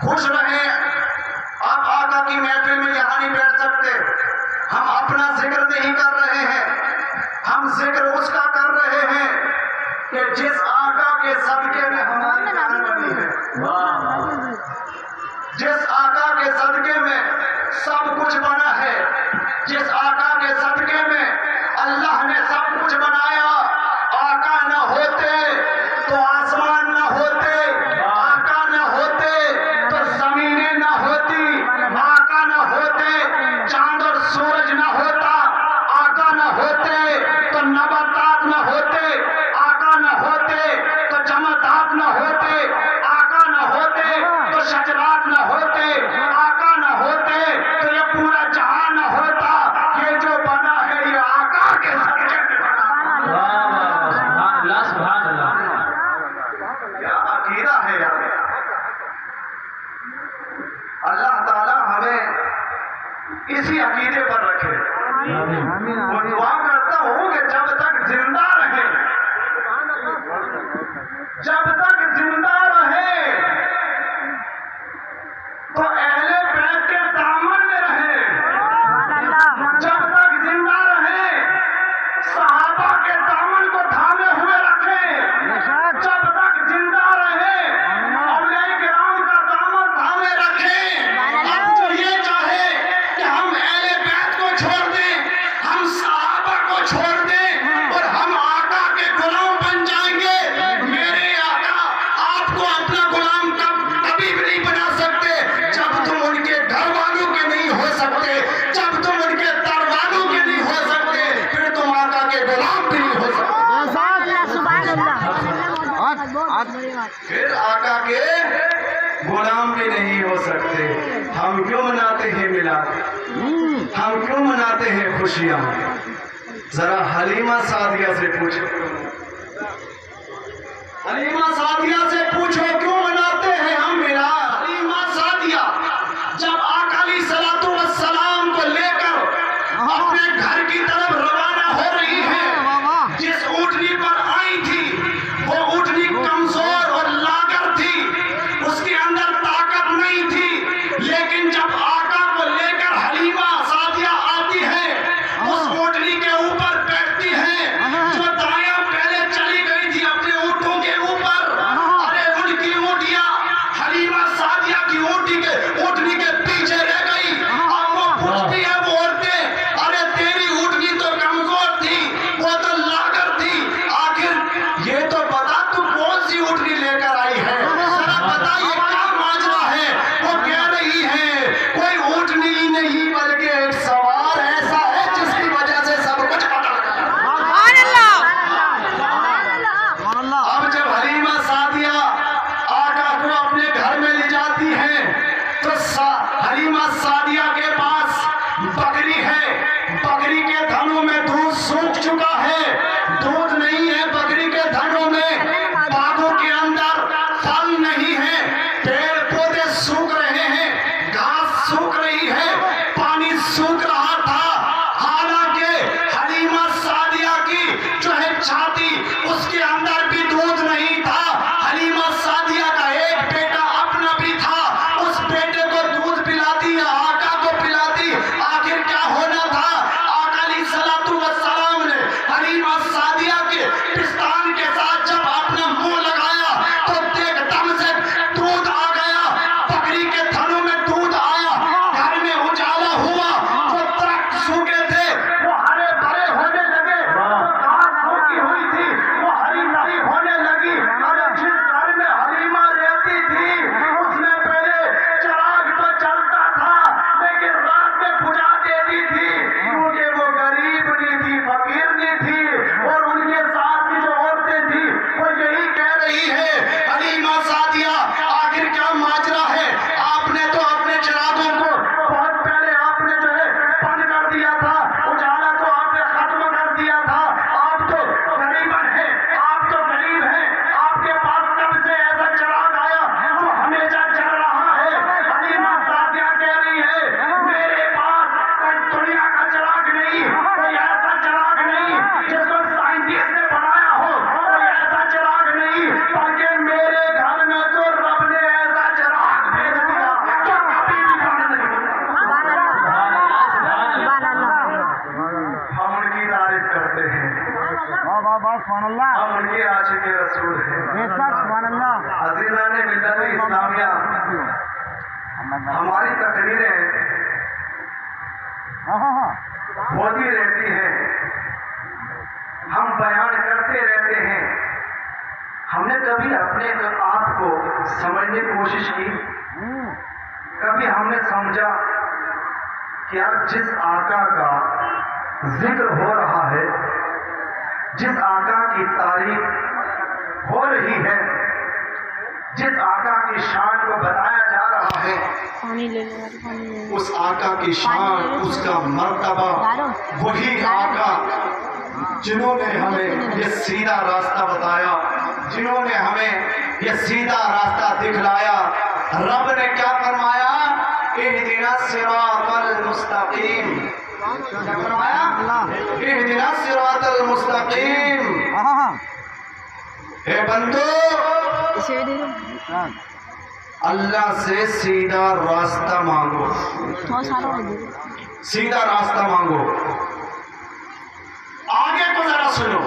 खुश रहें। आप आका की महफिल में यहाँ नहीं बैठ सकते। हम अपना जिक्र नहीं कर रहे हैं, हम जिक्र उसका कर रहे हैं कि जिस आका के सदके में हमारी जान बनी है, जिस आका के सदके में सब कुछ बना है, जिस आका के सदके में अल्लाह ने सब कुछ बनाया। आका न होते तो आसमान न होते, आका न होते तो जमीनें न होती, आका न होते चांद और सूरज न होता, आका न होते तो नबातात न होते, आका न होते तो जमादात न होते, आका न होते तो शजरात न होते, आका न होते तो ये पूरा जहां न होता। ये जो बना है ये आका के सदके में बना। क्या अकीदा है यार। अल्लाह ताला हमें इसी अकीदे पर रखे। और दुआ करता हूं कि जब तक जिंदा रहे, जब तक जिंदा रहे तो अहले बैत के दामन में रहे, जब तक जिंदा रहे सहाबा के दामन को थामे हुए रखे, जब तक जिंदा रहे औलिया किराम का दामन थामे रखे। अब जो ये चाहे कि हम अहले बैत को छोड़ दें, हम सहाबा को छोड़ दें और हम आका के गुलाम बन जाएंगे, मेरे आका आपको अपना गुलाम कभी भी नहीं बना सकते जब तुम उनके घर वालों के नहीं हो सकते, जब तुम उनके दर वालों के नहीं हो सकते, फिर तुम आका के गुलाम भी नहीं हो सकते। फिर आका के गुलाम भी नहीं हो सकते। हम क्यों मनाते हैं मिलाद, हम क्यों मनाते हैं खुशियां? जरा हलीमा सादिया से पूछो, हलीमा सादिया से पूछो क्यों मनाते हैं हम मिलाद। हलीमा सादिया जब आका अलैहिस्सलातु वस्सलाम को लेकर अपने घर की तरफ रवाना हो रही है, जिस ऊँटनी पर आई थी वो ऊँटनी कमजोर और लागर थी, उसके अंदर ताकत नहीं थी, लेकिन जब आका को लेकर हलीमा सादिया आती है, उस ऊँटनी के ऊपर बैठती है जो दायां पहले चली गई थी अपने ऊँटों के ऊपर। अरे उनकी ऊँटियां हलीमा सादिया की ऊँटनी के पीछे रह गई। अब वो पूछती है वो औरतें, अरे तेरी ऊँटनी तो कमजोर थी, वो तो लागर थी, आखिर ये तो बता तू कौन सी ऊँटनी लेकर आई है, जरा बता ये क्या माजरा है। वो कह रही है कोई ऊँटनी ही नहीं बल्कि एक सवार ऐसा है जिसकी वजह से सब कुछ बदल गया। अब जब हलीमा सादिया आका को अपने घर में ले जाती है तो हलीमा सादिया के पास बकरी है, बकरी के थनों में दूध सूख चुका है, दूध नहीं है बकरी के थनों में, बागों के अंदर फल नहीं है, पेड़ पौधे सूख रहे हैं, घास सूख रही है, पानी सूख रहा था। हालांकि हलीमा सादिया की जो है छाती उसके अंदर भी दूध नहीं था। हलीमा सादिया का एक बेटा अपना भी था, उस बेटे को दूध पिलाती या आका को पिलाती, आखिर क्या होना था। आका अलैहिस्सलातु वस्सलाम ने हलीमा सादिया के पिस्तान के साथ जब अपना मुंह लगाया तो एकदम से दूध आ सुभान अल्लाह। हम उनके आशिक रसूल हैं। बेशक सुभान अल्लाह। अज़ीज़ान मिल्लत इस्लामिया, हमारी तकरीरें होती रहती हैं, हम बयान करते रहते हैं। हमने कभी अपने आप को समझने की कोशिश की? कभी हमने समझा कि यार जिस आका का जिक्र हो रहा है, जिस आका की तारीफ हो रही है, जिस आका की शान को बताया जा रहा है, उस आका की शान, उसका मर्तबा, वही आका जिन्होंने हमें ये सीधा रास्ता बताया, जिन्होंने हमें ये सीधा रास्ता दिखलाया। रब ने क्या फरमाया? इहदिना सिरातल मुस्तकीम। क्या फरमाया? इहदिना सिरातल मुस्तकीम। हे बंदो, अल्लाह से सीधा रास्ता मांगो, सीधा रास्ता मांगो। आगे को जरा सुनो।